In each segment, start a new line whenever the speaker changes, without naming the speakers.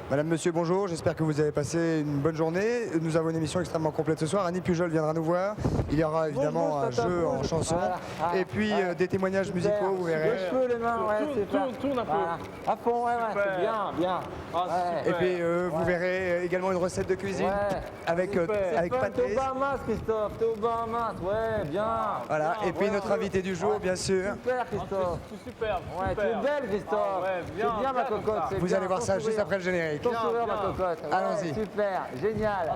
Madame, monsieur, bonjour, j'espère que vous avez passé une bonne journée. Nous avons une émission extrêmement complète ce soir. Annie Pujol viendra nous voir. Il y aura évidemment un jeu en chanson. Et puis des témoignages musicaux, vous verrez.
Les cheveux, les mains,
Tourne un peu.
À fond, c'est bien, bien.
Et puis vous verrez également une recette de cuisine avec Patrice.
T'es au Bahamas, Christophe, t'es au Bahamas, bien.
Voilà, et puis notre invité du jour, bien sûr.
Super, Christophe.
Superbe.
Ouais, tu es belle, Christophe. C'est bien, ma cocotte.
Vous allez voir ça juste après le générique.
Ton sourire, ma cocotte.
Allons-y.
Super, génial.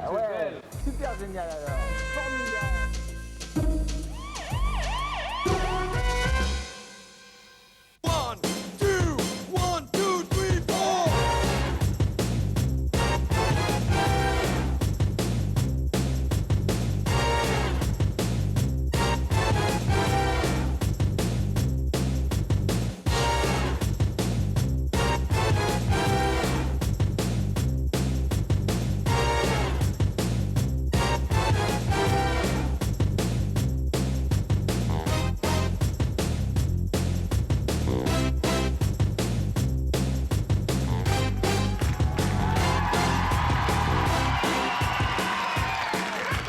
Super génial alors. Formidable.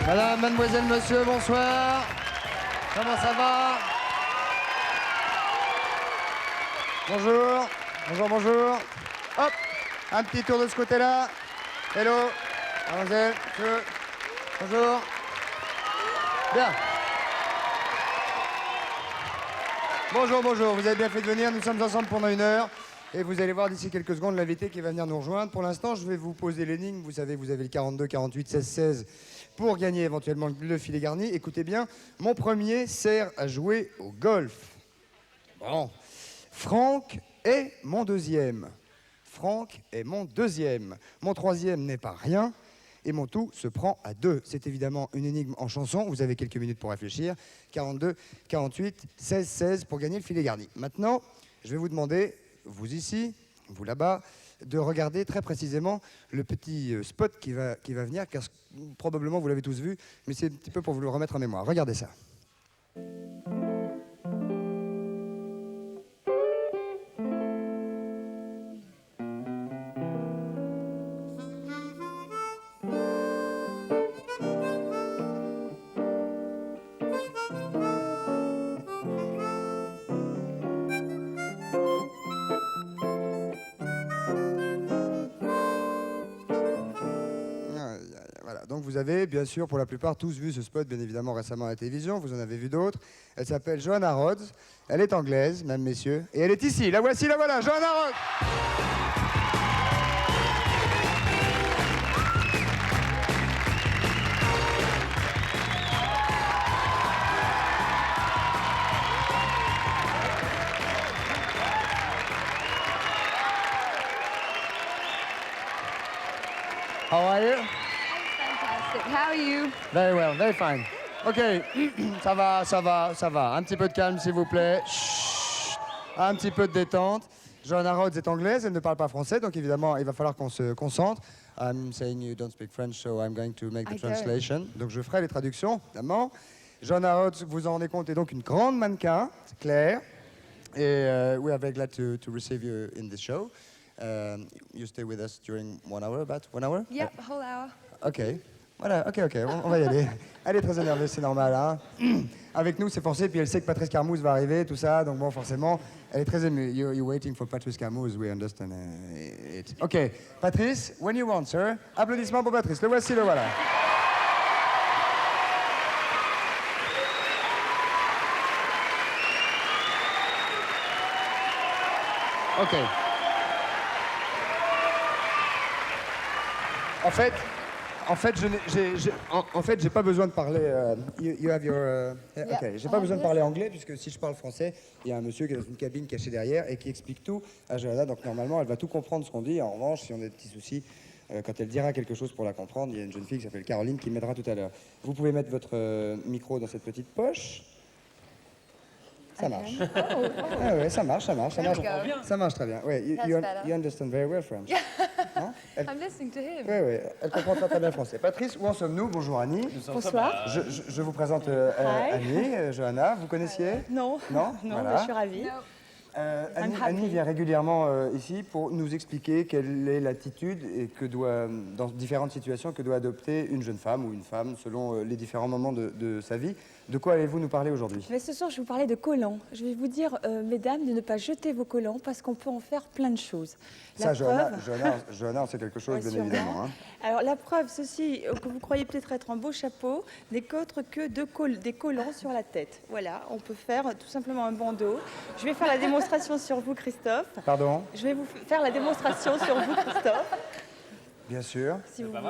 Madame, mademoiselle, monsieur, bonsoir. Comment ça va? Bonjour, bonjour, bonjour. Hop, un petit tour de ce côté-là. Hello, mademoiselle, monsieur. Bonjour. Bien. Bonjour, bonjour, vous avez bien fait de venir, nous sommes ensemble pendant 1 heure. Et vous allez voir d'ici quelques secondes l'invité qui va venir nous rejoindre. Pour l'instant, je vais vous poser l'énigme. Vous savez, vous avez le 42, 48, 16, 16 pour gagner éventuellement le filet garni. Écoutez bien, mon premier sert à jouer au golf. Bon. Franck est mon deuxième. Franck est mon deuxième. Mon troisième n'est pas rien. Et mon tout se prend à 2. C'est évidemment une énigme en chanson. Vous avez quelques minutes pour réfléchir. 42, 48, 16, 16 pour gagner le filet garni. Maintenant, je vais vous demander, vous ici, vous là-bas, de regarder très précisément le petit spot qui va venir, car probablement vous l'avez tous vu, mais c'est un petit peu pour vous le remettre en mémoire. Regardez ça. Donc vous avez, bien sûr, pour la plupart, tous vu ce spot, bien évidemment, récemment à la télévision. Vous en avez vu d'autres. Elle s'appelle Joanna Rhodes. Elle est anglaise, mesdames, messieurs. Et elle est ici. La voici, la voilà, Joanna Rhodes. How are you?
How are you?
Very well, very fine. OK, ça va, ça va, ça va. Un petit peu de calme, s'il vous plaît. Chut. Un petit peu de détente. Joanna Rhodes est anglaise, elle ne parle pas français, donc évidemment, il va falloir qu'on se concentre. I'm saying you don't speak French, so I'm going to make the translation. Donc je ferai les traductions, évidemment. Joanna Rhodes, vous en rendez compte, est donc une grande mannequin, c'est clair. Et we are very glad to receive you in this show. You stay with us during 1 hour, about 1 hour?
Yep, a whole hour.
OK. Voilà, OK, on va y aller. Elle est très énervée, c'est normal. Hein. Avec nous, c'est forcé, puis elle sait que Patrice Carmouze va arriver, tout ça, donc bon, forcément, elle est très émue. You're waiting for Patrice Carmouze, we understand it. OK, Patrice, when you want, sir. Applaudissements pour Patrice, le voici, le voilà. OK. En fait, j'ai pas besoin de parler. You have your. OK. J'ai pas besoin de parler anglais puisque si je parle français, il y a un monsieur qui est dans une cabine cachée derrière et qui explique tout à Joanna. Donc normalement, elle va tout comprendre ce qu'on dit. En revanche, si on a des petits soucis, quand elle dira quelque chose pour la comprendre, il y a une jeune fille qui s'appelle Caroline qui m'aidera tout à l'heure. Vous pouvez mettre votre micro dans cette petite poche. Ça marche. Ah ouais, ça marche. Ça marche très bien. Ouais, you understand very well French. Non?
I'm listening to him.
Oui, elle comprend très bien français. Patrice, où en sommes-nous? Bonjour Annie.
Bonsoir.
Je vous présente Annie, Joanna. Vous connaissiez?
Non.
Non,
Non,
voilà.
mais je suis ravie.
Annie vient régulièrement ici pour nous expliquer quelle est l'attitude et dans différentes situations, que doit adopter une jeune femme ou une femme selon les différents moments de sa vie. De quoi allez-vous nous parler aujourd'hui?
Mais ce soir, je vais vous parler de collants. Je vais vous dire, mesdames, de ne pas jeter vos collants parce qu'on peut en faire plein de choses.
Ça, Johanna, c'est quelque chose,
Ouais,
bien
sûrement.
évidemment. Hein.
Alors, la preuve, ceci, que vous croyez peut-être être un beau chapeau, n'est qu'autre que des collants sur la tête. Voilà, on peut faire tout simplement un bandeau. Je vais faire la démonstration sur vous, Christophe.
Pardon?
Je vais vous faire la démonstration sur vous, Christophe.
Bien sûr.
Si vous
Bien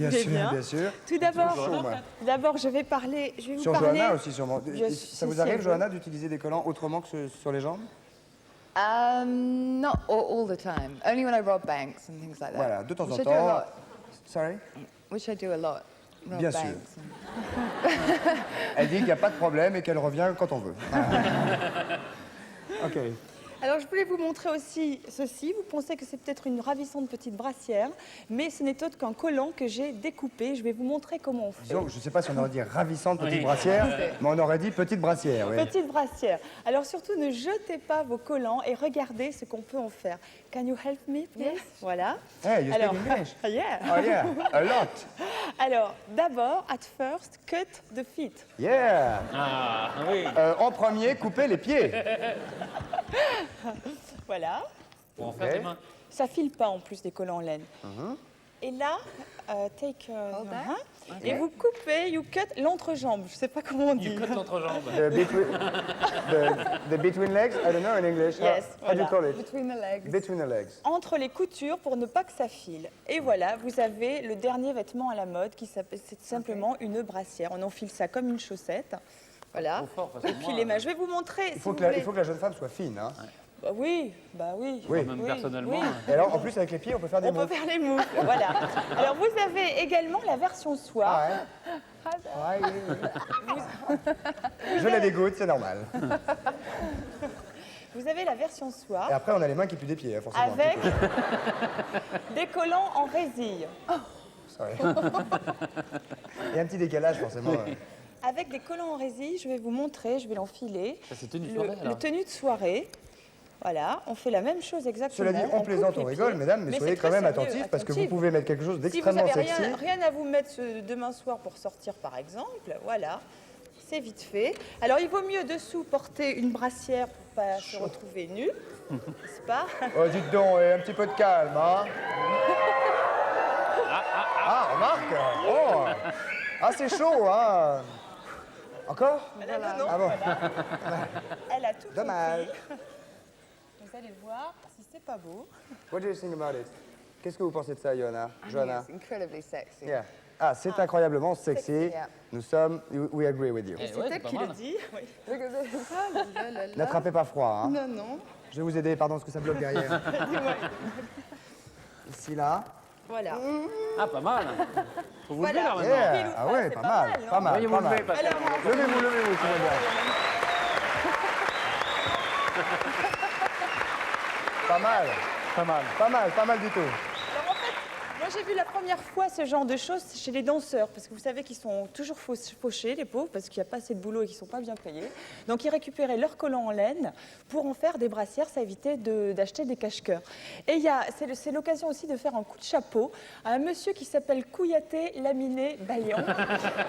voulez
sûr,
bien.
bien sûr.
Tout d'abord,
Chaud, moi.
je vais vous
Sur
parler...
Johanna aussi, sûrement.
Je-
Ça vous
si,
arrive,
si,
Johanna, d'utiliser des collants autrement que sur les jambes?
Not all the time. Only when I rob banks and things like that.
Voilà, de temps en
Which I do a
temps.
lot.
Sorry?
Which I do a lot. Rob
Bien sûr.
banks.
Elle dit qu'il n'y a pas de problème et qu'elle revient quand on veut. Voilà. OK.
Alors, je voulais vous montrer aussi ceci. Vous pensez que c'est peut-être une ravissante petite brassière, mais ce n'est autre qu'un collant que j'ai découpé. Je vais vous montrer comment on fait.
Disons, je ne sais pas si on aurait dit ravissante petite brassière, mais on aurait dit petite brassière. Oui.
Petite brassière. Alors, surtout, ne jetez pas vos collants et regardez ce qu'on peut en faire. Can you help me, please?
Yes.
Voilà.
Hey, you speak
Alors,
English?
yeah.
Oh yeah, a lot.
Alors, d'abord, at first, cut the feet.
Yeah.
Ah, oui.
En premier, couper les pieds.
Voilà.
Pour en faire des mains.
Ça file pas en plus des collants en laine. Et là, take
Hold that.
et vous coupez, you cut l'entrejambe. Je sais pas comment on dit.
Du côté de l'entrejambe.
The between legs, I don't know in English.
Yes,
How do you
voilà.
call it?
Between the legs.
Between the legs.
Entre les coutures pour ne pas que ça file. Et voilà, vous avez le dernier vêtement à la mode qui s'appelle, c'est simplement une brassière. On enfile ça comme une chaussette. Voilà.
Trop fort, parce que
Et puis
moi,
les mains. Je vais vous montrer.
Il faut que la jeune femme soit fine. Hein.
Bah oui, bah oui.
Oui.
Même
Oui,
personnellement.
oui.
Et alors, en plus, avec les pieds, on peut faire des
On peut
mots.
faire les moufles, voilà. Alors vous avez également la version soie.
Ah ouais. Ouais, oui, oui. Je la dégoûte, c'est normal.
Vous avez la version soie
Et après, on a les mains qui puent des pieds, hein, forcément.
avec des collants en résille.
Sorry. Il y a un petit décalage, forcément.
Avec des collants en résille, je vais vous montrer, je vais l'enfiler.
Ça, c'est tenue de soirée,
Le
alors.
tenue de soirée. Voilà, on fait la même chose exactement.
Cela dit, on
coupe
plaisante,
les
on rigole,
pieds.
mesdames, mais soyez
c'est
quand
très
même
sérieux,
attentifs parce que vous
attentive.
pouvez mettre quelque chose
Si vous
d'extrêmement
n'avez
sexy.
rien à vous mettre demain soir pour sortir, par exemple, voilà, c'est vite fait. Alors, il vaut mieux dessous porter une brassière pour ne pas se retrouver nu, n'est-ce pas?
Oh, dites donc, un petit peu de calme, hein. Ah, remarque. Oh. Ah, c'est chaud, hein. Encore?
Non,
Ah bon.
elle a tout
Dommage.
compris. Vous allez voir si c'est pas beau.
What do you think about it? Qu'est-ce que vous pensez de ça, Johanna?
I think
Johanna?
it's incredibly sexy.
Yeah. Ah, c'est incroyablement sexy.
Yeah.
Nous sommes, we agree with you.
Eh
C'est
ouais,
elle
c'est pas
qui le
mal.
dit. Oui.
Look at this. Ah, là, là, là.
N'attrapez pas froid, hein.
Non, non.
Je vais vous aider, pardon, parce que ça bloque derrière. Ici, là.
Voilà.
Ah, pas mal. Faut vous lever,
Voilà.
là, maintenant.
Yeah.
Pile ou
Ah
pas,
ouais,
c'est
pas
pas
mal,
mal, non
pas mal,
Voyez, vous
pas
levez,
mal.
Pascal.
Alors,
Levez-vous, levez-vous, c'est bien. Pas mal,
Pas mal.
pas mal du tout.
Alors en fait, moi j'ai vu la première fois ce genre de choses chez les danseurs, parce que vous savez qu'ils sont toujours fauchés, les pauvres, parce qu'il n'y a pas assez de boulot et qu'ils ne sont pas bien payés. Donc ils récupéraient leurs collants en laine pour en faire des brassières, ça évitait d'acheter des cache-cœurs. Et c'est l'occasion aussi de faire un coup de chapeau à un monsieur qui s'appelle Kouyaté Laminé Balian.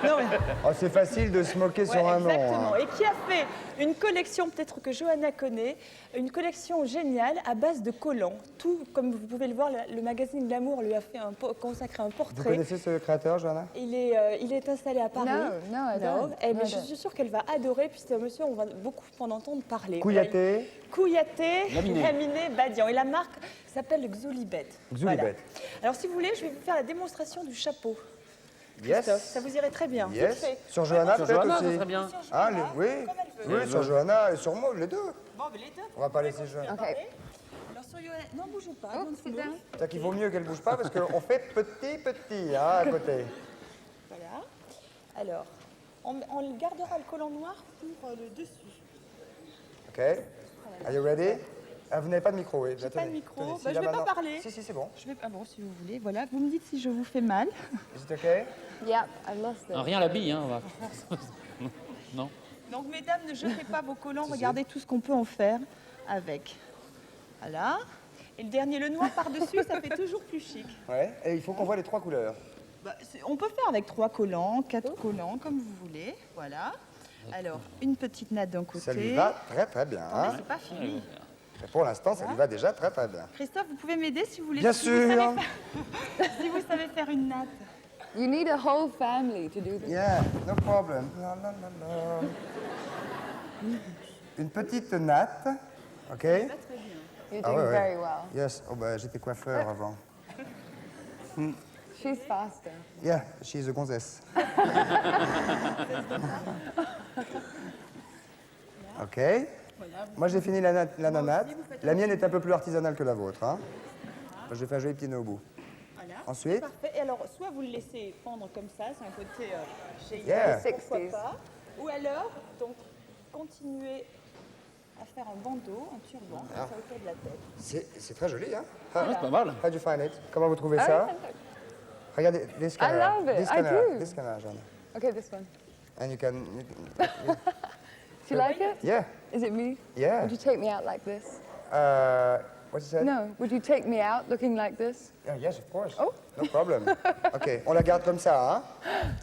Non, mais-
Oh, c'est facile de se moquer
Ouais,
sur un nom.
exactement.
hein.
Et qui a fait une collection, peut-être que Johanna connaît, une collection géniale à base de collants. Tout, comme vous pouvez le voir, le magazine Glamour lui a fait consacré un
Vous
portrait.
connaissez ce créateur, Johanna?
Il est installé à Paris.
No, I don't.
Eh,
No,
mais
I
je
don't.
suis sûre qu'elle va adorer, puis c'est un monsieur, on va beaucoup en entendre parler.
Kouyaté,
Kouyaté
Laminé.
Laminé Badian. Et la marque s'appelle Xolibet.
Xolibet.
Alors si vous voulez, je vais vous faire la démonstration du chapeau.
yes.
Christophe, ça vous irait très bien.
Yes.
Vite fait.
Sur Johanna,
Sur
peut-être
Johanna, ça
aussi.
serait bien.
Ah, oui,
comme elle veut.
oui, sur Johanna et sur moi, les deux.
Bon, mais les deux.
On va pas laisser Johanna.
Ok.
Alors sur Johanna, non, bougez pas.
Oh,
don't
sit
move.
down.
C'est qu'il vaut mieux qu'elle bouge pas parce qu'on fait petit, hein, à côté.
Voilà. Alors, on gardera le collant noir pour le dessus.
OK. Are you ready? Ah, vous n'avez pas de micro, oui.
J'ai pas de micro.
Tenez, si,
Bah, je
là,
vais pas
maintenant.
parler.
Si, c'est bon.
Ah bon, si vous voulez, voilà. Vous me dites si je vous fais mal.
Is it OK?
Yep, I lost it.
Ah, rien la bille, hein. On va... non.
Donc, mesdames, ne jetez pas vos collants. Regardez tout ce qu'on peut en faire. avec. Voilà. Et le dernier, le noir par-dessus, ça fait toujours plus chic.
Ouais, et il faut qu'on voit les 3 couleurs.
Bah, on peut faire avec 3 collants, 4 collants, comme vous voulez. Voilà. Alors, une petite natte d'un côté.
Ça lui va très très bien.
Mais
Hein.
c'est pas fini.
Et pour l'instant, ça lui va déjà très très bien.
Christophe, vous pouvez m'aider si vous voulez.
Bien
si vous
sûr.
savez faire- si vous savez faire une natte.
You need a whole family to do this.
Yeah, no problem. La, la, la, la. Une petite natte, ok?
You're
Ah
doing
ouais, ouais.
very well.
Yes, oh bah j'étais coiffeur avant.
She's faster.
Yeah, she's a gonzesse. Ok. Moi j'ai fini la nanate. La mienne est un peu plus artisanale que la vôtre. Hein. Moi, je vais faire un joli petit nœud au bout.
Voilà.
Ensuite,
Parfait. Et alors, soit vous le laissez pendre comme ça, c'est un côté chez
Yeah.
pourquoi
60s.
pas. Ou alors, donc, continuez à faire un bandeau, un turban, comme ça autour de la tête.
c'est très joli. Hein?
Ouais, c'est pas mal.
How do you find it? Comment vous trouvez ça? Regardez, this camera.
love it.
This
I
camera.
do.
This camera, Jeanne.
Okay, this one.
And you can...
Do you like it?
Yeah,
Is it me?
yeah.
Would you take me out like this?
What you said?
No. Would you take me out looking like this?
Yeah, yes, of course.
Oh.
No problem. OK, on la garde comme ça, hein?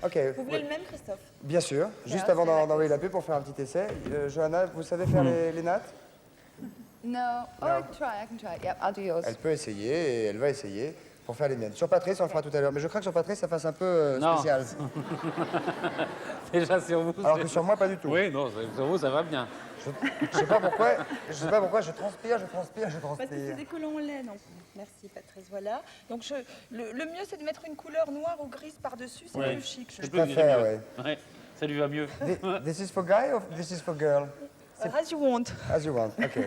OK,
Vous voulez le même, Christophe?
bien sûr. Juste
Yeah,
avant
c'est la
d'envoyer la pub pour faire un petit essai, Johanna, vous savez faire les nattes?
No. Oh, I can try. Yep, I'll do yours.
Elle peut essayer et elle va essayer pour faire les miennes. Sur Patrice, on le fera tout à l'heure. Mais je crains que sur Patrice, ça fasse un peu
Non.
spécial.
Déjà sur vous.
Alors
c'est-
que sur moi, pas du tout.
Oui, non, sur vous, ça va bien.
Je sais pas pourquoi, je transpire.
Parce que c'est des collants en laine. Merci, Patrice. Voilà. Donc, le mieux, c'est de mettre une couleur noire ou grise par-dessus. C'est
Ouais.
plus chic.
Je
peux faire, ouais.
Ouais, ça lui va mieux.
This is for guy or this is for girl?
As you want.
As you want, OK.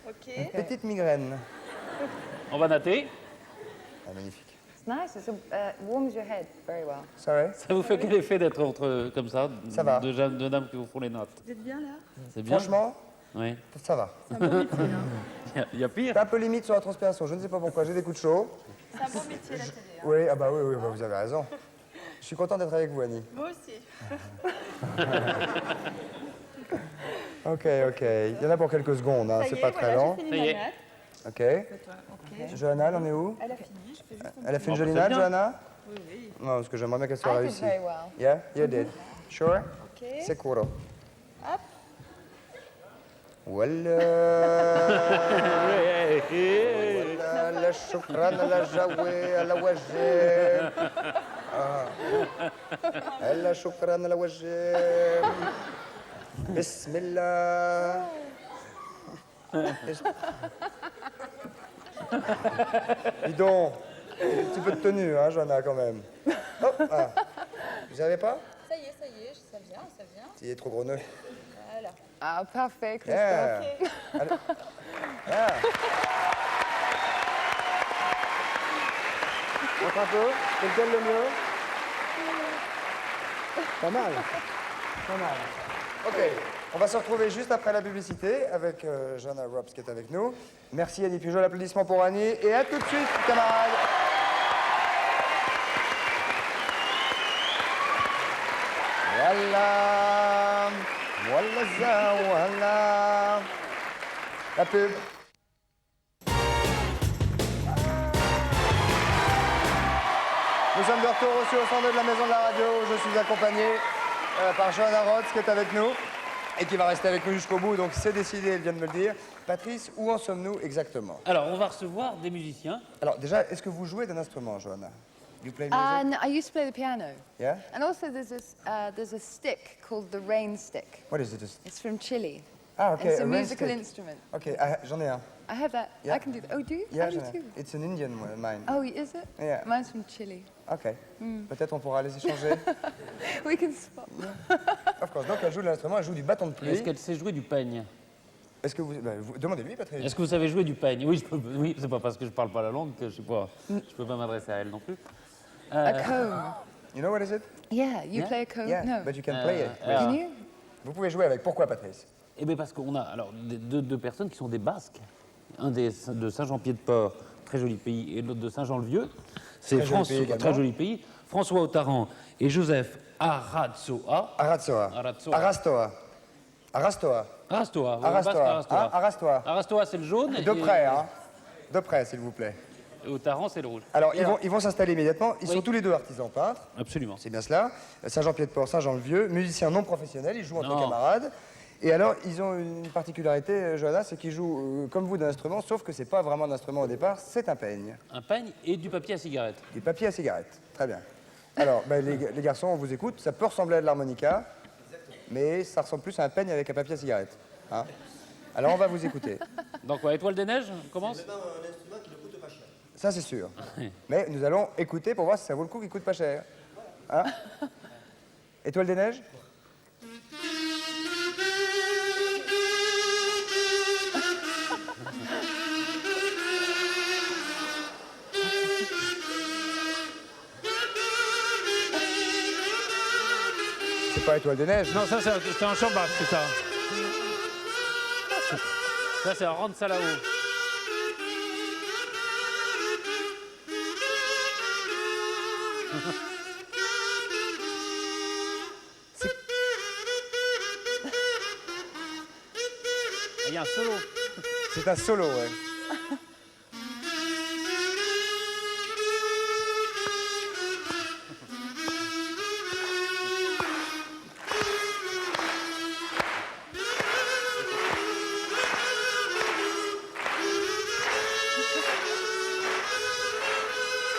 OK.
Petite migraine.
On va natter.
Ah, magnifique.
It's nice. Warms your head very well.
Sorry?
Ça vous fait quel effet d'être comme ça,
Ça va.
de dames qui vous font les notes?
Vous êtes bien là?
C'est bien.
Franchement,
Oui.
ça va.
Il y a pire.
C'est un peu limite sur la transpiration, je ne sais pas pourquoi, j'ai des coups de chaud.
C'est un beau métier, la télé. Hein.
Oui, ah bah oui, bah, vous avez raison. Je suis content d'être avec vous, Annie.
Moi aussi.
OK. Il y en a pour quelques secondes, hein,
Ça y
c'est
est,
pas
voilà,
très long.
j'ai
Ça
fini
y est.
ma natte.
OK.
OK.
Johanna, elle en est où?
Elle a fini. Je fais juste un
Elle a fait une
Bon,
jolie
c'est
natte,
bien.
Johanna?
Oui, oui.
Non, parce que j'aimerais bien qu'elle soit
I did
réussie.
very well.
Yeah, you did. Sure?
OK.
Sicuro.
Hop.
Voilà. La choukran, la jaoué, la wajé. La choukran, la wajé. Bismillah. Dis donc, un petit peu de tenue, hein, Johanna, quand même. Hop, ah. Vous savez pas?
Ça y est, ça vient, ça vient.
Il est trop gros nœud.
Voilà.
Ah, parfait, Christophe.
Yeah.
OK.
Allez. Yeah. Montre un peu. C'est lequel le mieux? Pas mal. Pas mal. OK. On va se retrouver juste après la publicité avec Johanna Robs qui est avec nous. Merci Annie Pujol. Applaudissements pour Annie. Et à tout de suite, camarades. Voilà. Voilà ça, voilà. La pub. Nous sommes de retour aussi au centre de la maison de la radio. Je suis accompagné par Johanna Rhodes qui est avec nous et qui va rester avec nous jusqu'au bout. Donc c'est décidé, elle vient de me le dire. Patrice, où en sommes-nous exactement?
Alors, on va recevoir des musiciens.
Alors déjà, est-ce que vous jouez d'un instrument, Johanna? You play music?
No, I used to play the piano.
Yeah?
And also there's a stick called the rain stick.
What is it?
It's from Chile.
Ah, ok.
It's a
rain
musical
stick.
instrument.
Ok, j'en ai un.
I have that.
Yeah.
I can do that. Oh, do you?
Yeah,
I do
j'en ai
too.
un. It's an Indian one, mine.
Oh, is it?
Yeah.
Mine's from Chile.
Ok. Peut-être on pourra les échanger.
We can swap.
Of course. Donc elle joue de l'instrument, elle joue du bâton de pluie.
Est-ce qu'elle sait jouer du peigne?
Est-ce que vous... demandez-lui, Patrice.
Est-ce que vous savez jouer du peigne? Oui, oui, c'est pas parce que je parle pas la langue que je peux pas m'adresser à elle non plus.
A comb.
You know what is it?
Yeah, you
Yeah?
play a comb?
Yeah,
No.
but you can play it.
Can you?
Vous pouvez jouer avec. Pourquoi, Patrice?
Eh bien parce qu'on a alors deux personnes qui sont des Basques. Un de Saint-Jean-Pied-de-Port, très joli pays, et l'autre de Saint-Jean-le-Vieux. C'est
Très joli pays également.
très joli pays. François Otaran et Joseph Aratsoa.
Aratsoa.
Aratsoa.
Arastoa. Arrastoa.
Arastoa. Ouais, basque,
Arrastoa.
Arastoa.
Hein, Arrastoa.
Arastoa, c'est le jaune.
De près, hein. De près, s'il vous plaît.
Et au Taran, c'est le rouge.
Alors, ils vont s'installer immédiatement. Ils
Oui.
sont tous les deux artisans peintres.
Absolument.
C'est bien cela. Saint-Jean-Pied-de-Port, Saint-Jean-le-Vieux, musiciens non professionnels, ils jouent entre
Non.
camarades. Et alors, ils ont une particularité, Johanna, c'est qu'ils jouent comme vous d'un instrument, sauf que c'est pas vraiment un instrument au départ, c'est un peigne.
Un peigne et du papier à cigarette.
Du papier à cigarette. Très bien. Alors, ben, les garçons, on vous écoute. Ça peut ressembler à de l'harmonica, mais ça ressemble plus à un peigne avec un papier à cigarette. Hein. Alors, on va vous écouter.
Donc, quoi, Étoile des Neiges, on commence.
Ça, c'est sûr. Mais nous allons écouter pour voir si ça vaut le coup qu'il coûte pas cher. Hein. Étoile des Neiges. C'est pas Étoile des Neiges.
Non, ça, c'est un chant basque, c'est ça. Ça, c'est un rand salao. Il y a un solo.
C'est un solo, ouais.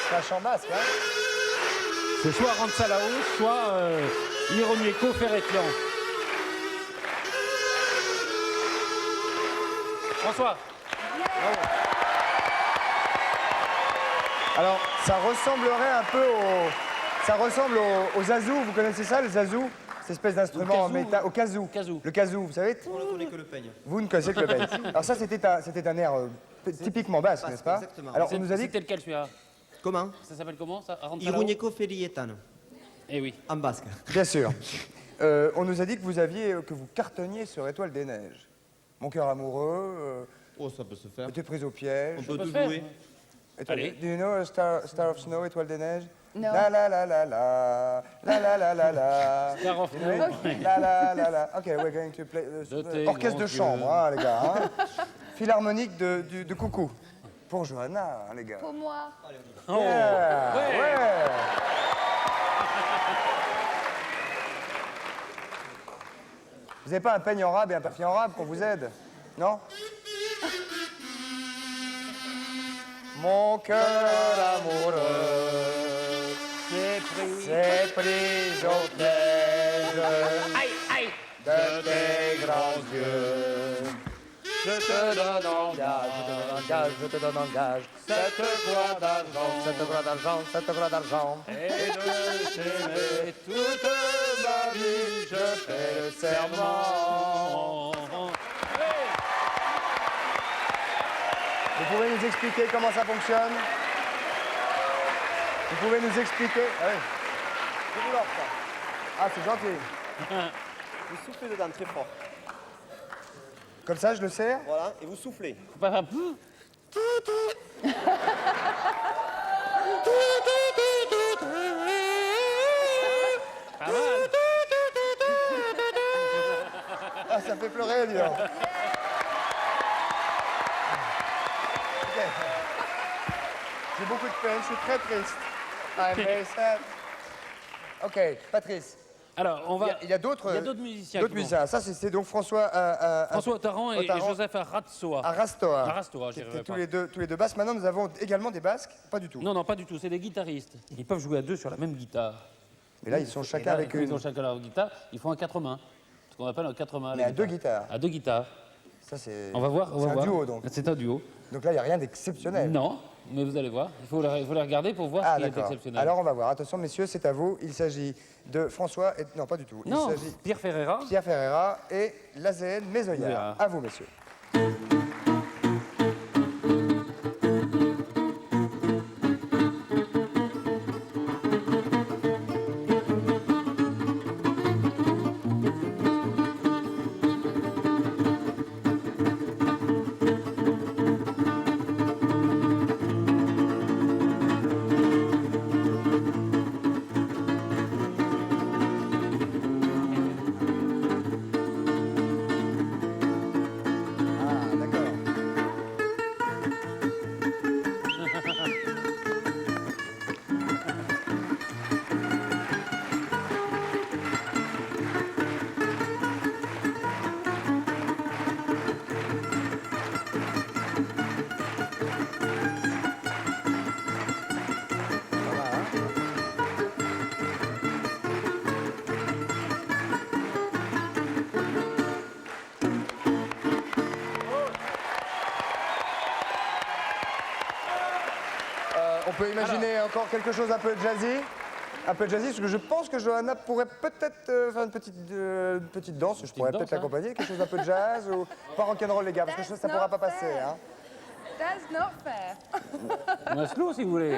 C'est un chant basque, hein.
C'est soit rand salao, soit Hiromieko Ferretlan. François.
Alors, ça ressemblerait un peu ça ressemble au zazou. Vous connaissez ça, le zazou? Cette espèce d'instrument en
kazoo,
métal. Au kazoo.
Kazoo.
Le kazoo, vous savez?
On ne connaît que le peigne.
Vous ne connaissez que le peigne. Alors ça, c'était un air typiquement basque, n'est-ce pas?
exactement.
Alors, on nous a dit
C'était lequel celui-là?
Comment
Ça s'appelle comment ça? Rand salao.
Iruñeko Felietan,
Eh oui.
en basque.
bien sûr. On nous a dit que vous cartonniez sur Étoile des Neiges. Mon cœur amoureux,
Oh, ça peut se faire.
était prise au piège.
On peut
peut
tout
faire.
jouer.
Allez.
Do you know Star of Snow, Étoile des Neiges?
No.
La la la la la, la la la la la.
Star of
You know it? La la la la. Ok, we're going to play.
De tes
Orchestre de
grands
chambre,
yeux.
hein, les gars. Hein. Philharmonique de Coucou. Pour Johanna, hein, les gars.
Pour moi.
Oh.
Yeah,
Ouais.
ouais. Vous n'avez pas un peigne en rab et un papier en rab qu'on vous aide? Non? Mon cœur amoureux s'est pris au piège de tes grands yeux. Je te donne engage, je te donne engage, cette voix d'argent, cette voix d'argent, cette voix d'argent.
Et de t'aimer
Toute ma vie, je fais le serment. Vous pouvez nous expliquer comment ça fonctionne? Vous pouvez nous expliquer? Ah oui. Je vous l'offre, ça. Ah, c'est gentil.
Vous soufflez dedans très fort.
Comme ça, je le sers?
Voilà, et vous soufflez.
Faut pas faire... Pas mal.
Ah, ça fait pleurer, dis donc. Ok. J'ai beaucoup de peine, je suis très triste. I'm very sad. Ok, Patrice.
Alors, on va...
Il y a d'autres
musiciens.
d'autres
qui vont-
musiciens. Ça, c'est donc François
François Otaran et
Otaran.
Joseph Aratsoa.
Arastoa.
Arastoa,
qui
j'irai
étaient
pas.
tous les deux basques. Maintenant, nous avons également des basques. Pas du tout.
Non, non, pas du tout. C'est des guitaristes. Ils peuvent jouer à deux sur la même guitare.
Mais là, ils sont
Et
chacun
là,
avec
ils
une.
ont chacun leur guitare. Ils font un quatre mains. Ce qu'on appelle un quatre mains.
Mais
la
à deux guitares.
À deux guitares.
Ça, c'est.
On va voir. On va
C'est un
voir.
duo, donc.
C'est un duo.
Donc là, il n'y a rien d'exceptionnel.
Non, mais vous allez voir. Il faut les regarder pour voir
Ah,
ce qui est
d'accord.
exceptionnel.
Alors, on va voir. Attention, messieurs, c'est à vous. Il s'agit de François. Et... Non, pas du tout.
non,
Il s'agit
Pierre Ferreira.
de Pierre Ferreira et l'AZN Mézoyard.
Mézoyard.
À vous, messieurs. peut imaginer encore quelque chose un peu jazzy. Un peu jazzy, parce que je pense que Johanna pourrait peut-être faire une petite danse. Je pourrais
danse,
peut-être
hein.
l'accompagner. Quelque chose un peu jazz ou pas rock'n'roll, les gars, parce que ça pourra pas passer. Hein.
That's not fair.
Un slow si vous voulez.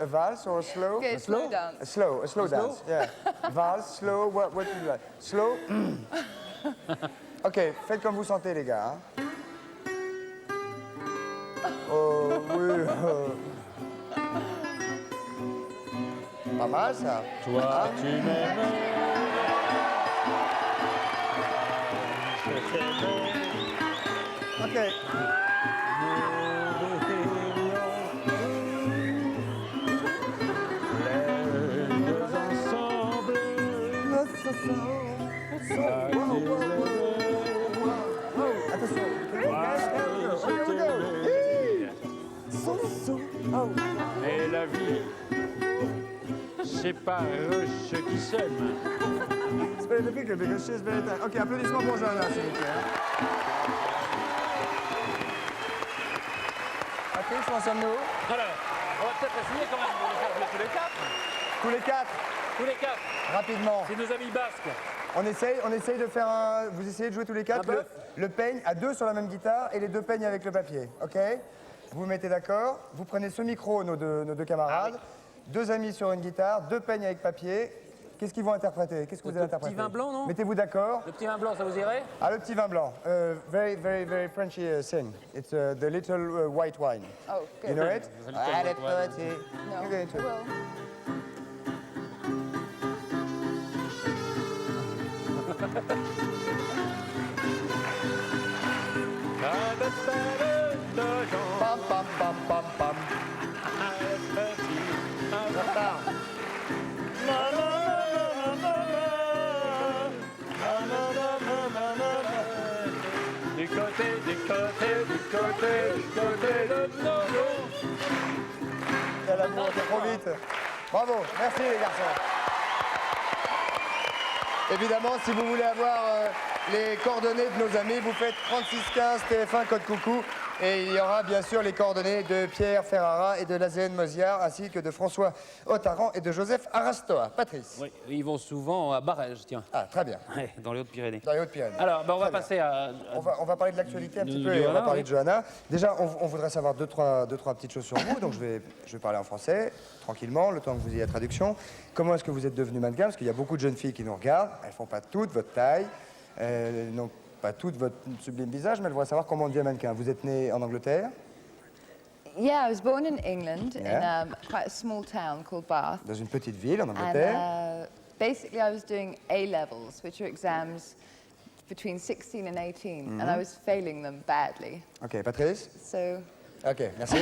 A valse or a slow?
Okay, slow dance.
A slow dance, yeah. Valse, slow, what do you like? Slow? Ok, faites comme vous sentez, les gars. Hein. Oh, oui. Pas mal, ça.
Toi, tu m'aimes. Je t'aime.
Ok. Attention.
Et la vie, c'est pas Roche qui s'aime.
C'est pas le pic, because she's very tight. Ok, applaudissements pour Johanna, s'il vous plaît. Patrice, où en sommes-nous?
Alors, on va peut-être essayer quand même de les faire jouer tous les quatre.
Tous les quatre,
Tous les quatre.
rapidement.
C'est nos amis basques.
On essaye de faire un... Vous essayez de jouer tous les quatre
Un bœuf.
le peigne à deux sur la même guitare et les deux peignes avec le papier, ok? Vous vous mettez d'accord, vous prenez ce micro, nos deux camarades, deux amis sur une guitare, deux peignes avec papier. Qu'est-ce qu'ils vont interpréter? Qu'est-ce que vous allez interpréter?
petit vin blanc, non?
Mettez-vous d'accord.
Le petit vin blanc, ça vous irait?
Ah, le petit vin blanc. Very, very, very Frenchy sing. It's the little white wine.
Oh, good.
You know it?
The little white wine.
No,
You're going to.
well,
Pam, pam, pam, pam, pam. Ça part.
Du côté, du côté, du côté, du côté de nos jours.
Quel amour, c'est trop vite. Bravo, merci les garçons. Évidemment, si vous voulez avoir les coordonnées de nos amis, vous faites 3615 TF1 code coucou et il y aura bien sûr les coordonnées de Pierre Ferrara et de Lazène Mosiard ainsi que de François Ottaran et de Joseph Arastoa. Patrice.
Oui, ils vont souvent à Barège, tiens.
Ah, très bien.
Ouais, dans les Hautes-Pyrénées.
Dans les Hautes-Pyrénées.
Alors, on va
Très bien.
passer à...
On va parler de l'actualité un petit
De
peu et on va
Johanna,
parler
oui.
de Johanna. Déjà, on voudrait savoir deux, trois petites choses sur vous. Donc, je vais parler en français, tranquillement, le temps que vous ayez la traduction. Comment est-ce que vous êtes devenue mannequin? Parce qu'il y a beaucoup de jeunes filles qui nous regardent. Elles ne font pas toutes votre taille. Elles n'ont pas toutes votre sublime visage, mais elles voudraient savoir comment on devient mannequin. Vous êtes né en Angleterre,
yeah, I was born in England
Yeah.
in quite a small town called Bath.
dans une petite ville en
And
Angleterre.
basically, I was doing A levels, which are exams between 16 and 18, and I was failing them badly.
Ok, Patrice.
So,
Ok, merci.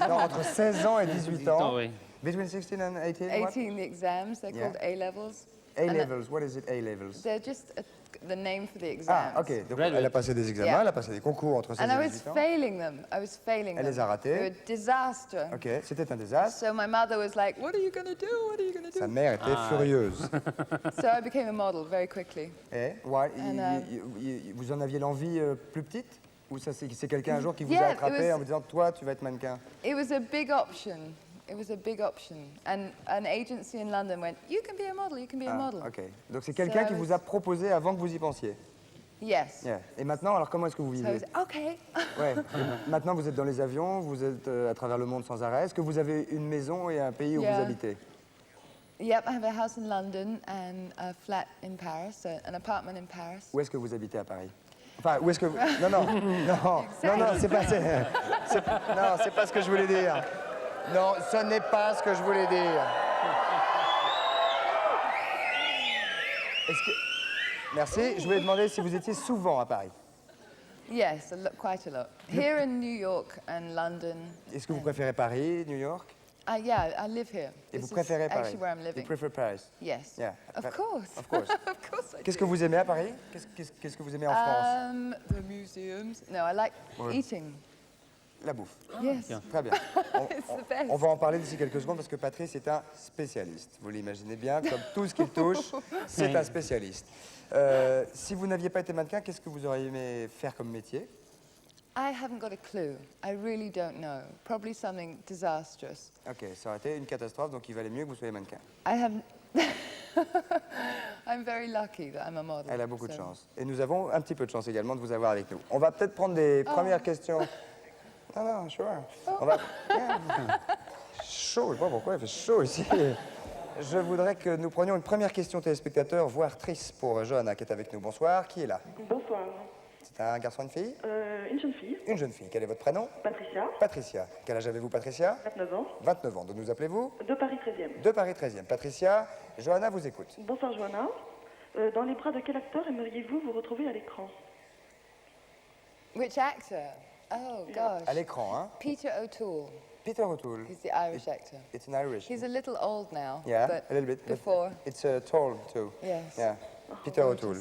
Non, entre 16 ans et 18 ans.
oui.
Between 16 and 18, what?
18, the exams, they're
Yeah.
called A levels.
A-levels, what is it, A-levels?
They're just the name for the exams.
Ah, ok. Donc,
Graduate.
elle a passé des examens,
Yeah.
elle a passé des concours entre 16
And I
et
was
18 ans.
failing them. I was failing
Elle
them.
les a ratés.
They were a disaster.
Ok, c'était un désastre.
So my mother was like, "What are you gonna do? What are you gonna
Sa
do?"
mère était furieuse.
So I became a model very quickly.
Et why,
And,
vous en aviez l'envie plus petite? Ou ça, c'est quelqu'un un jour qui vous
Yeah,
a
it
attrapé
was-
en vous disant, toi, tu vas être mannequin?
It was a big option. It was a big option. And an agency in London went, "You can be a model. You can be a model."
Ok. Donc c'est quelqu'un
So
qui
I
vous
was-
a proposé avant que vous y pensiez.
Yes.
Yeah. Et maintenant, alors comment est-ce que vous
So I
vivez?
was okay.
Ouais. Maintenant, vous êtes dans les avions, vous êtes à travers le monde sans arrêt. Est-ce que vous avez une maison et un pays où
Yeah.
vous habitez?
Yep, I have a house in London and a flat in Paris, so an apartment in Paris.
Où est-ce que vous habitez à Paris? Enfin, où est-ce que vous... Non, non, non, c'est pas... Non, c'est pas ce que je voulais dire. Non, ce n'est pas ce que je voulais dire. Est-ce que... Merci. Je voulais demander si vous étiez souvent à Paris.
Yes, quite a lot. Here in New York and London.
Est-ce que vous préférez Paris, New York?
Yeah, I live here.
Et
This
vous
is
préférez Paris?
actually where I'm
You
living.
prefer Paris?
Yes.
Yeah.
Of course.
Of course.
Of course I
Qu'est-ce
do.
que vous aimez à Paris? Qu'est-ce que vous aimez en France?
The museums. No, I like eating.
La bouffe.
Yes.
Très bien.
It's the best.
On va en parler d'ici quelques secondes parce que Patrice est un spécialiste. Vous l'imaginez bien, comme tout ce qu'il touche, c'est un spécialiste. Si vous n'aviez pas été mannequin, qu'est-ce que vous auriez aimé faire comme métier?
I haven't got a clue. I really don't know. Probably something disastrous.
Ok, ça aurait été une catastrophe, donc il valait mieux que vous soyez mannequin.
I have. I'm very lucky that I'm a model.
Elle a beaucoup de
so-
chance. Et nous avons un petit peu de chance également de vous avoir avec nous. On va peut-être prendre des premières questions. Non, non, sure. On va... Yeah. Chaud, je sais pas pourquoi il fait chaud ici. Je voudrais que nous prenions une première question téléspectateur, voire trice, pour Johanna qui est avec nous. Bonsoir, qui est là?
Bonsoir.
C'est un garçon, une fille?
Une jeune fille,
Une jeune fille. Quel est votre prénom?
Patricia,
Patricia. Quel âge avez-vous, Patricia?
29 ans,
29 ans. D'où nous appelez-vous?
de Paris 13e.
De Paris 13e. Patricia, Johanna vous écoute.
Bonsoir Johanna. Dans les bras de quel acteur aimeriez-vous vous retrouver à l'écran?
Which actor? Oh gosh.
À l'écran, hein?
Peter O'Toole.
Peter O'Toole.
He's the Irish actor.
It's an Irish.
He's a little old now.
Yeah,
but
a little bit. but
Before.
It's tall too.
Yes.
Yeah. Peter O'Toole.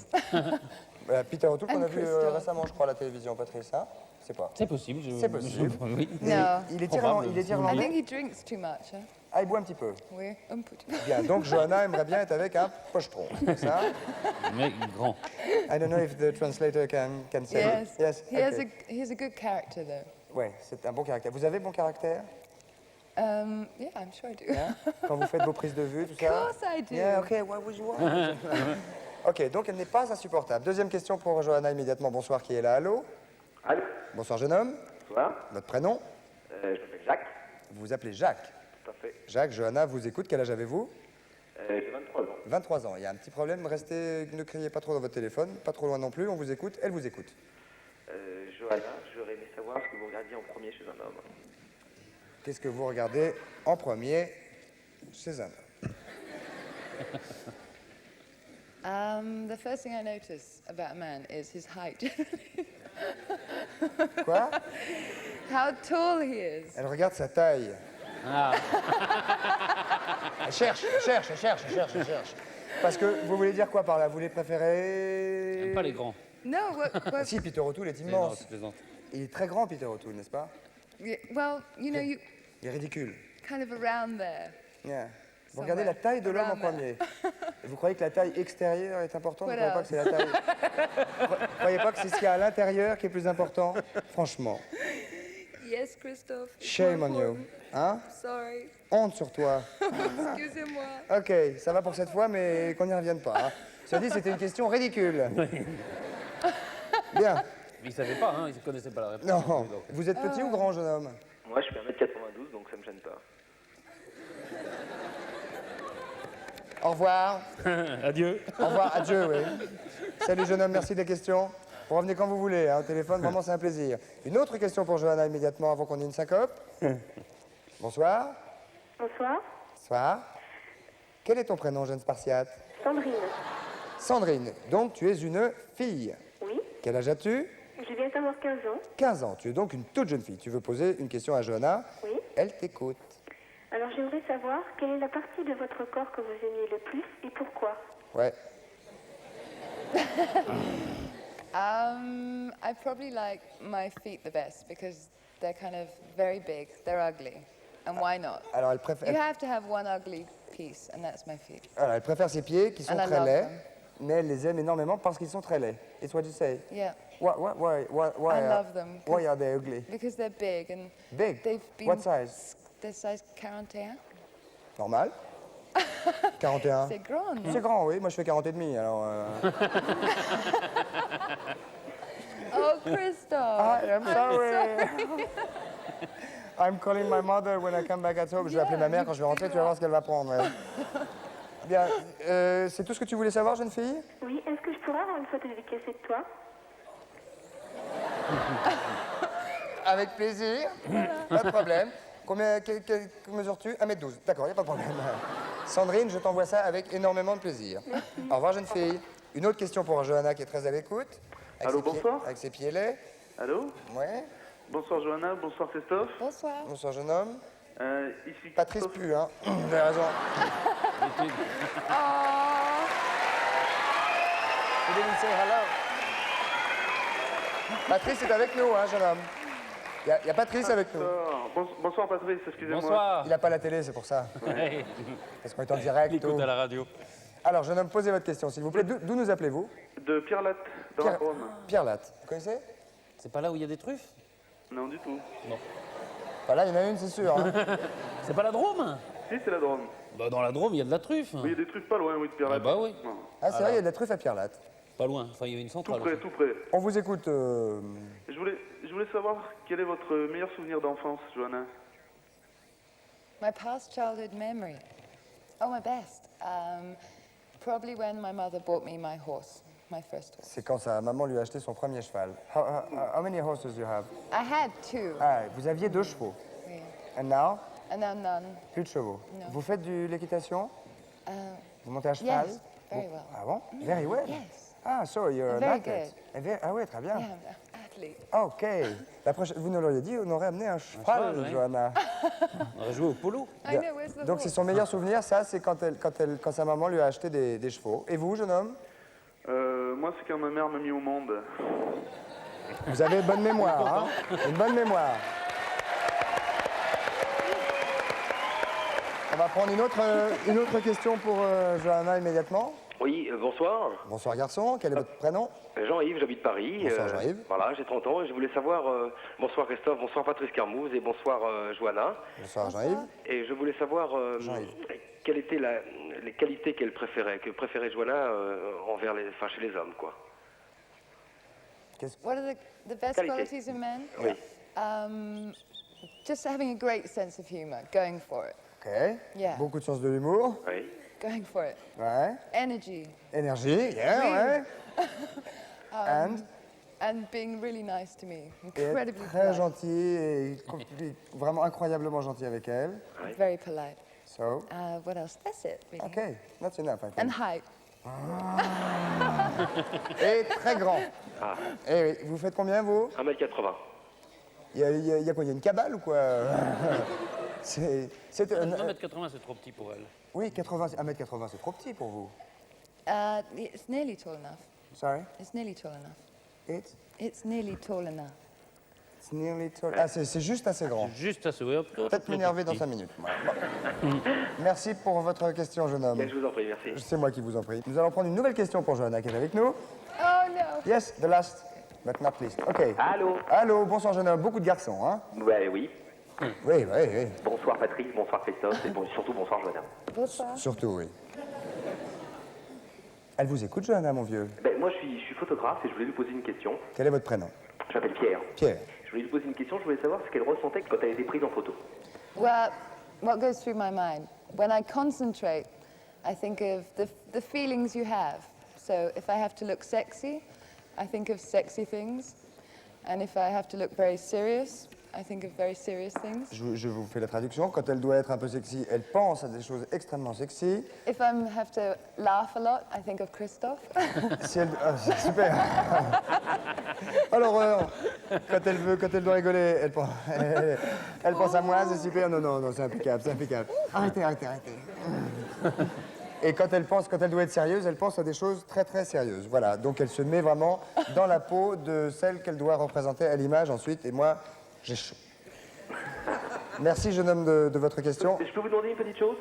Peter O'Toole qu'on a
And
vu
Christophe.
récemment, je crois, à la télévision, Patrice. Hein? C'est pas.
C'est possible.
C'est possible.
Oui.
Et
No.
il est
Probable.
il est
I think
irlandais.
he drinks too much. Huh?
Ah, il boit un petit peu.
Oui, un peu.
Bien, donc Johanna aimerait bien être avec un pochetron. C'est ça?
Mais grand.
I don't know if the translator can say.
Yes.
Yes.
He has
okay.
he has a good character though.
Ouais, c'est un bon caractère. Vous avez bon caractère?
Yeah, I'm sure I do.
Hein? Quand vous faites vos prises de vue, tout
Of
ça?
course I do.
Yeah, okay, what would you want? Ok, donc elle n'est pas insupportable. Deuxième question pour Johanna immédiatement. Bonsoir, qui est là? Allô?
Allô,
Bonsoir, jeune homme.
bonsoir.
Votre prénom?
Je m'appelle Jacques.
Vous vous appelez Jacques.
Tout à fait.
Jacques, Johanna vous écoute. Quel âge avez-vous?
J'ai 23 ans.
23 ans. Il y a un petit problème. Restez, ne criez pas trop dans votre téléphone. Pas trop loin non plus. On vous écoute. Elle vous écoute.
Johanna, j'aurais aimé savoir ce que vous regardiez en premier chez un homme.
Qu'est-ce que vous regardez en premier chez un homme?
The first thing I notice about a man is his height.
Quoi?
How tall he is.
Elle regarde sa taille.
Ah,
Elle cherche, elle cherche, elle cherche, elle cherche, elle cherche. Parce que vous voulez dire quoi par là? Vous les préférez?
j'aime pas les grands.
No, what,
Si, Peter O'Toole est
Non,
immense.
c'est plaisant.
Il est très grand, Peter O'Toole, n'est-ce pas?
well, you know, you
Il est ridicule.
kind of around there.
Yeah. Vous regardez la taille de l'homme en premier. Et vous croyez que la taille extérieure est importante? Vous
What
croyez pas que c'est la taille... Vous croyez pas que c'est ce qu'il y a à l'intérieur qui est plus important? Franchement.
Yes, Christophe. it's
Shame
more
on you.
important.
Hein?
Sorry.
Honte sur toi.
Excusez-moi.
Ok, ça va pour cette fois, mais qu'on n'y revienne pas. Hein. Cela dit, c'était une question ridicule. Bien.
Mais ils savaient pas, hein, ils ne connaissaient pas la réponse.
Non.
Donc,
Vous êtes petit ou grand, jeune homme?
Moi, je fais 1m92, donc ça me gêne pas.
Au revoir.
Adieu.
Au revoir, adieu, oui. Salut, jeune homme, merci des questions. Vous revenez quand vous voulez, hein, au téléphone, vraiment, c'est un plaisir. Une autre question pour Johanna immédiatement avant qu'on ait une syncope. Bonsoir.
Bonsoir.
Bonsoir. Quel est ton prénom, jeune spartiate?
Sandrine.
Sandrine. Donc, tu es une fille.
Oui.
Quel âge as-tu?
Je viens d'avoir 15 ans.
15 ans. Tu es donc une toute jeune fille. Tu veux poser une question à Johanna?
Oui.
Elle t'écoute.
Alors j'aimerais savoir quelle est la partie de votre corps que vous aimez le plus et pourquoi.
Ouais.
I probably like my feet the best because they're kind of very big. They're ugly. And why not?
Alors, elle
You
préfère,
have to have one ugly piece, and that's my feet.
alors, elle préfère ses pieds qui sont
And I
très
love
laids,
them.
mais elle les aime énormément parce qu'ils sont très laids. It's what you say.
Yeah,
Why
I love them.
Why are they ugly?
because they're big and
Big?
they've been.
What size?
They're size 41.
Normal. 41.
C'est grand.
C'est grand, oui. Moi, je fais 40 et demi, alors...
Oh, Christophe.
I'm sorry. I'm calling my mother when I come back at home. Je vais appeler ma mère quand je vais rentrer, tu vas voir ce qu'elle va prendre. ouais. Bien, c'est tout ce que tu voulais savoir, jeune fille?
Oui, est-ce que je pourrais avoir une photo dédicacée de toi?
Avec plaisir, pas de problème. Combien que mesures-tu? 1m12. D'accord, il n'y a pas de problème. Sandrine, je t'envoie ça avec énormément de plaisir. Au revoir, jeune fille. Une autre question pour Johanna qui est très à l'écoute. Avec
Allô,
ses pieds-
bonsoir.
Avec ses pieds laids.
Allô.
Ouais.
Bonsoir Johanna, bonsoir Christophe.
Bonsoir.
Bonsoir, jeune homme.
Ici
Patrice
Christophe.
pue, hein. Vous avez raison. You didn't say hello. Patrice est avec nous, hein, jeune homme. Il y a Patrice avec nous.
Bonsoir Patrice, excusez-moi.
Bonsoir.
Il n'a pas la télé, c'est pour ça.
Ouais.
Parce qu'on est en direct.
Il écoute
tout.
à la radio.
Alors, jeune homme, posez votre question, s'il vous plaît. D'où nous appelez-vous?
De Pierre Latte, dans la Drôme.
Pierre Latte. Vous connaissez?
C'est pas là où il y a des truffes?
Non, du tout.
Bah là, il y en a une, c'est sûr. Hein.
C'est pas la Drôme?
Si, c'est la Drôme.
Bah, dans la Drôme, il y a de la truffe.
Oui, il y a des trucs pas loin, oui, de Pierre-Latte.
Ah bah oui.
Non.
Ah, c'est vrai, il y a de la truffe à Pierre-Latte.
Pas loin. Enfin, il y a une
Tout
centrale.
près,
aussi.
tout près.
On vous écoute.
Je voulais savoir quel est votre meilleur souvenir d'enfance, Johanna.
My past childhood memory. Oh, my best. Probably when my mother bought me my horse, my first horse.
C'est quand sa maman lui a acheté son premier cheval. How many horses you have?
I had two.
Ah, vous aviez 2 chevaux.
Yeah.
And now?
And now none.
Plus de chevaux.
Non.
Vous faites de l'équitation?
Uh,
Vous montez à cheval?
yes, very well.
Ah bon? Very well.
Yes.
Ah, so you're an
Very
athlete. Ah oui, très bien.
Yeah, I'm an athlete.
Ok. La prochaine, vous nous l'auriez dit, on aurait amené un cheval,
cheval, oui.
Johanna.
On aurait joué au polo.
I know, where's the
Donc c'est
horse?
son meilleur souvenir, ça, c'est quand sa maman lui a acheté des chevaux. Et vous, jeune homme?
Moi, c'est quand ma mère m'a mis au monde.
Vous avez bonne mémoire, hein? Une bonne mémoire. On va prendre une autre question pour Johanna immédiatement.
Oui, bonsoir.
Bonsoir garçon, quel est votre prénom?
Jean-Yves, j'habite Paris.
Bonsoir, Jean-Yves.
Voilà, j'ai 30 ans et je voulais savoir... bonsoir Christophe, bonsoir Patrice Carmouze et bonsoir Johanna.
Bonsoir Jean-Yves.
Et je voulais savoir
Jean-Yves.
quelles étaient les qualités que préférait Johanna chez les hommes, quoi.
What are the best
Qualité.
qualities of men?
Oui.
Just having a great sense of humor, going for it,
Ok.
Yeah.
Beaucoup de sens de l'humour.
Oui.
going for it.
Ouais.
Energy,
Énergie, yeah, ouais.
and being really nice to me,
Et être
incredibly
très
polite.
gentil et vraiment incroyablement gentil avec elle.
Very polite.
So,
What else? That's it, really.
ok, that's enough, I think.
And height.
Et très grand.
Ah,
Et oui, vous faites combien, vous?
1m80.
Il y a quoi? Il y a une cabale ou quoi? C'est
1m80, c'est trop petit pour elle.
oui, 1m80, c'est trop petit pour vous.
It's nearly tall enough.
Sorry?
It's nearly tall enough.
It's
Nearly tall enough.
nearly tall. Ah, c'est juste assez grand.
Juste à ce... Oui,
Peut-être m'énerver dans 5 minutes. Voilà. Bon. Merci pour votre question, jeune homme.
Bien, je vous en prie, merci.
C'est moi qui vous en prie. Nous allons prendre une nouvelle question pour Johanna qui est avec nous.
Oh no!
Yes, the last, but not least. OK.
Allô?
Allô, bonsoir jeune homme. Beaucoup de garçons, hein?
Ouais, oui.
Oui, oui, oui.
Bonsoir Patrice, bonsoir Christophe et surtout bonsoir Johanna.
Bonsoir.
Surtout, oui. Elle vous écoute, Johanna, mon vieux.
Ben, moi, je suis photographe et je voulais lui poser une question.
Quel est votre prénom?
Je m'appelle Pierre.
Pierre.
Je voulais lui poser une question, je voulais savoir ce qu'elle ressentait quand elle était prise en photo.
Well, what goes through my mind? When I concentrate, I think of the feelings you have. So if I have to look sexy, I think of sexy things. And if I have to look very serious, I think of very serious things.
Je vous fais la traduction. Quand elle doit être un peu sexy, elle pense à des choses extrêmement sexy.
If I have to laugh a lot, I think of Christophe.
Si elle... ah, c'est super. Oh l'horreur. Quand elle doit rigoler, elle pense à moi, c'est super. Non, non, non, c'est impeccable, c'est impeccable. Arrêtez, arrêtez, arrêtez. Et quand elle doit être sérieuse, elle pense à des choses très, très sérieuses. Voilà, donc elle se met vraiment dans la peau de celle qu'elle doit représenter à l'image ensuite. Et moi, j'ai chaud. Merci, jeune homme, de votre question.
Je peux vous demander une petite chose?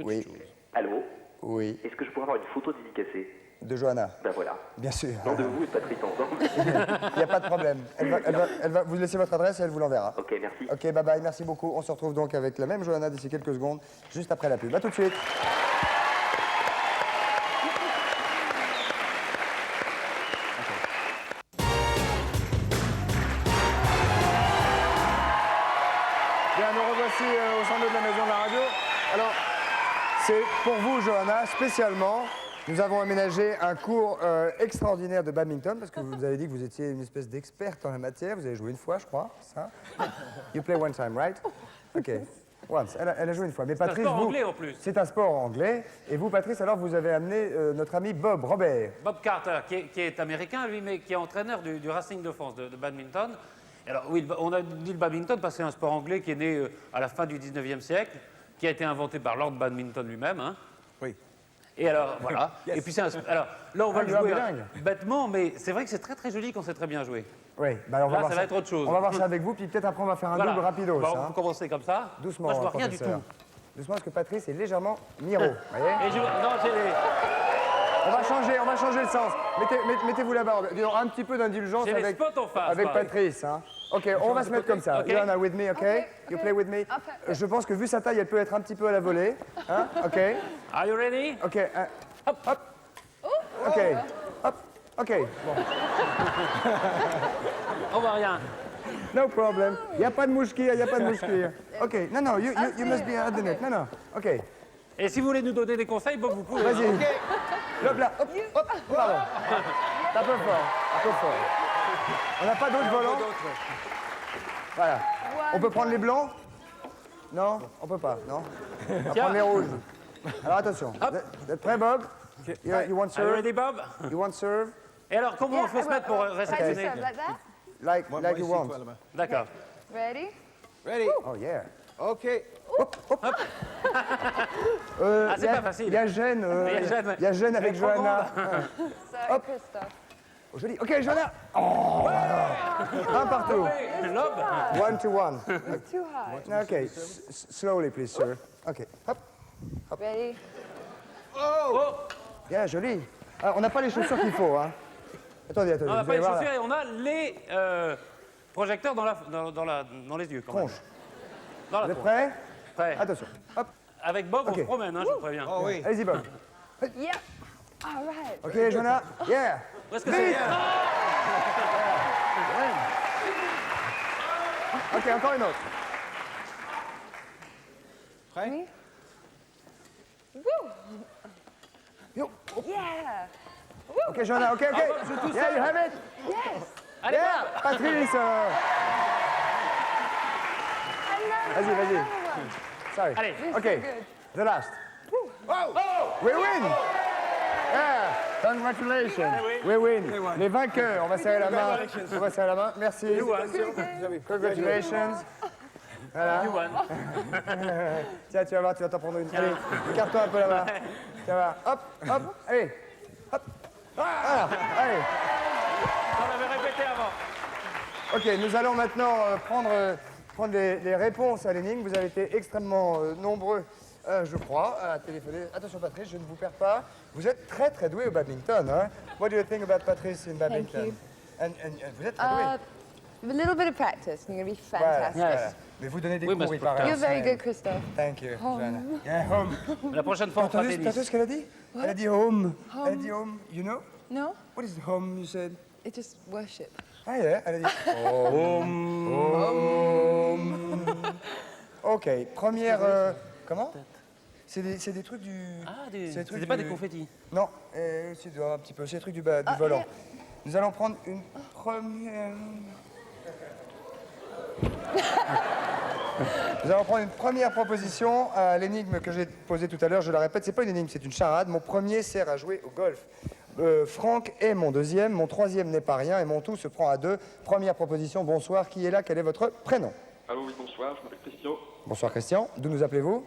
Oui,
Allô?
oui.
Est-ce que je pourrais avoir une photo dédicacée?
De Johanna,
Ben voilà.
bien sûr.
Non, de vous et de Patrice ensemble.
Il n'y a pas de problème. Elle va vous laisser votre adresse et elle vous l'enverra.
Ok, merci.
Ok, bye bye, merci beaucoup. On se retrouve donc avec la même Johanna d'ici quelques secondes, juste après la pub. À tout de suite. Bien, nous revoici au centre de la maison de la radio. Alors, c'est pour vous, Johanna, spécialement. Nous avons aménagé un cours extraordinaire de badminton parce que vous nous avez dit que vous étiez une espèce d'experte en la matière. Vous avez joué une fois, je crois, ça? You play one time, right? OK. Once. Elle a joué une fois. Mais Patrice,
sport
vous,
anglais, en plus.
C'est un sport anglais. Et vous, Patrice, alors vous avez amené notre ami Bob Robert.
Bob Carter, qui est américain, lui, mais qui est entraîneur du Racing de France de badminton. Alors oui, on a dit le badminton parce que c'est un sport anglais qui est né à la fin du 19e siècle, qui a été inventé par Lord Badminton lui-même. Hein.
Oui.
Et alors, voilà.
Yes.
Et puis alors, là, on va le
you are
jouer
bilingue.
bêtement, mais c'est vrai que c'est très très joli quand c'est très bien joué.
Oui, bah alors on va
Là,
voir
ça va être autre chose.
On va voir ça avec vous, puis peut-être après on va faire un
Voilà.
double rapido.
Bah,
ça,
on
hein.
peut commencer comme ça.
Doucement,
Moi, je vois rien du
professeur.
tout.
Doucement, parce que Patrice est légèrement miro. Vous voyez?
Et non, j'ai les...
On va changer le sens. Mettez-vous là-bas. Disons, un petit peu d'indulgence
J'ai les
avec,
spots en face.
avec
pareil.
Patrice. Hein. Ok, on va se mettre comme ça.
Ok.
Johanna, with me, ok? You play with me. Je pense que vu sa taille, elle peut être un petit peu à la volée. Hein? Ok.
Are you ready?
Ok. Hop, hop. Ok. Hop. Ok. Bon.
On voit rien.
No problem. Il n'y a pas de mouchkir, il n'y a pas de mouchkir. Ok. Non, you must be at the net. Non. Ok.
Et si vous voulez nous donner des conseils, bon, vous pouvez.
Vas-y.
hein.
Hop là. Hop, hop. Pardon. C'est un peu fort. Un peu fort. On n'a pas d'autres volants? Voilà. On peut prendre les blancs? Non, on peut pas, non? On va prendre les rouges. Alors attention. Vous êtes prêts, Bob? You want
Are you
serve?
ready, Bob?
You want serve?
Et alors, comment on peut se mettre pour
Can I
réceptionner?
serve like that?
Like you want.
D'accord.
Ready?
Oh yeah.
Ok.
Ah, c'est pas facile.
Il y a Gênes. Il y a Gênes avec
trop
Johanna.
Sorry, Christophe.
Oh, joli. Ok, Johanna. Oh, voilà. Un partout.
Lob.
1 to 1.
Too high.
Ok. Slowly, please, sir. Ok. Hop.
Ready?
Bien, joli. Ah, on n'a pas les chaussures qu'il faut, hein. Attendez.
On n'a
vous
pas
allez
les
voir, là.
chaussures et on a les projecteurs dans les yeux. Quand même.
Tronche.
Dans la
Vous êtes
tronche.
prêts?
Prêt.
Attention. Hop.
Avec Bob, on
Ok.
se promène, hein, je vous préviens.
Oh oui.
Allez-y, Bob.
Yeah. All right.
Ok, Johanna. Yeah.
Où est-ce que c'est?
Ok, encore une autre.
Me?
Yo.
Yeah.
Ok, Johanna. Ok. Yeah, you have it.
Yes.
Allez,
Yeah.
Bob.
Patrice. Vas-y. Sorry.
Allez.
Ok. The last. We win. Yeah. Congratulations. We win. Les vainqueurs. On va serrer la main. Merci. Congratulations. Voilà.
You won.
Tiens, tu vas voir, tu vas t'en prendre une. Allez, écarte-toi un peu là-bas. Ça va. Hop. Allez. Hop. Voilà. Allez.
On l'avait répété avant.
Ok, nous allons maintenant prendre les réponses à l'énigme. Vous avez été extrêmement nombreux, je crois, à téléphoner. Attention, Patrice, je ne vous perds pas. Vous êtes très, très doué au badminton. Hein? What do you think about Patrice in badminton?
you.
And vous êtes très doué.
A little bit of practice, and you're going to be
Voilà,
fantastic.
voilà. Mais vous donnez des
Oui,
cours,
mais
il
c'est
paraît.
You're
en
very
semaine.
good, Christophe.
Thank you, Joanna. Yeah, home.
La prochaine fois, on fera
T'as entendu
tennis.
ce qu'elle a dit? Elle a dit home. Elle a dit home. You know?
No?
What is home, you said?
It's just worship.
Ah, yeah, elle a dit home. Ok, première... comment? C'est des trucs du...
Ah,
c'est des trucs
c'était pas
du-
des confettis.
Non, c'est un petit peu. C'est des trucs du volant.
yeah.
Nous allons prendre une première... Nous allons prendre une première proposition à l'énigme que j'ai posée tout à l'heure. Je la répète, c'est pas une énigme, c'est une charade. Mon premier sert à jouer au golf. Franck est mon deuxième, mon troisième n'est pas rien et mon tout se prend à deux. Première proposition, bonsoir. Qui est là? Quel est votre prénom?
Allô, oui, bonsoir, je m'appelle Christian,
Bonsoir Christian. D'où nous appelez-vous?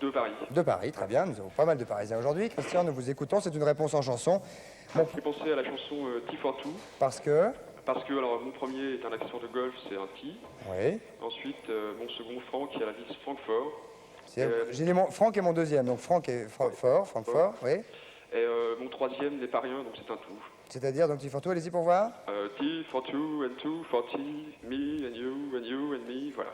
de Paris.
De Paris, très bien. Nous avons pas mal de Parisiens aujourd'hui. Christian, nous vous écoutons. C'est une réponse en chanson.
Ça me fait penser à la chanson T for Two,
Parce que...
parce que alors, mon premier est un accessoire de golf, c'est un T.
Oui.
Ensuite, mon second, Franck, qui a la vis Francfort.
J'ai dit Franck est mon deuxième. Donc Franck est Francfort, oui.
Et mon troisième n'est pas rien, donc c'est un tout.
C'est-à-dire, donc, Tiforto, allez-y pour voir.
T for two for T, me and you and me, voilà.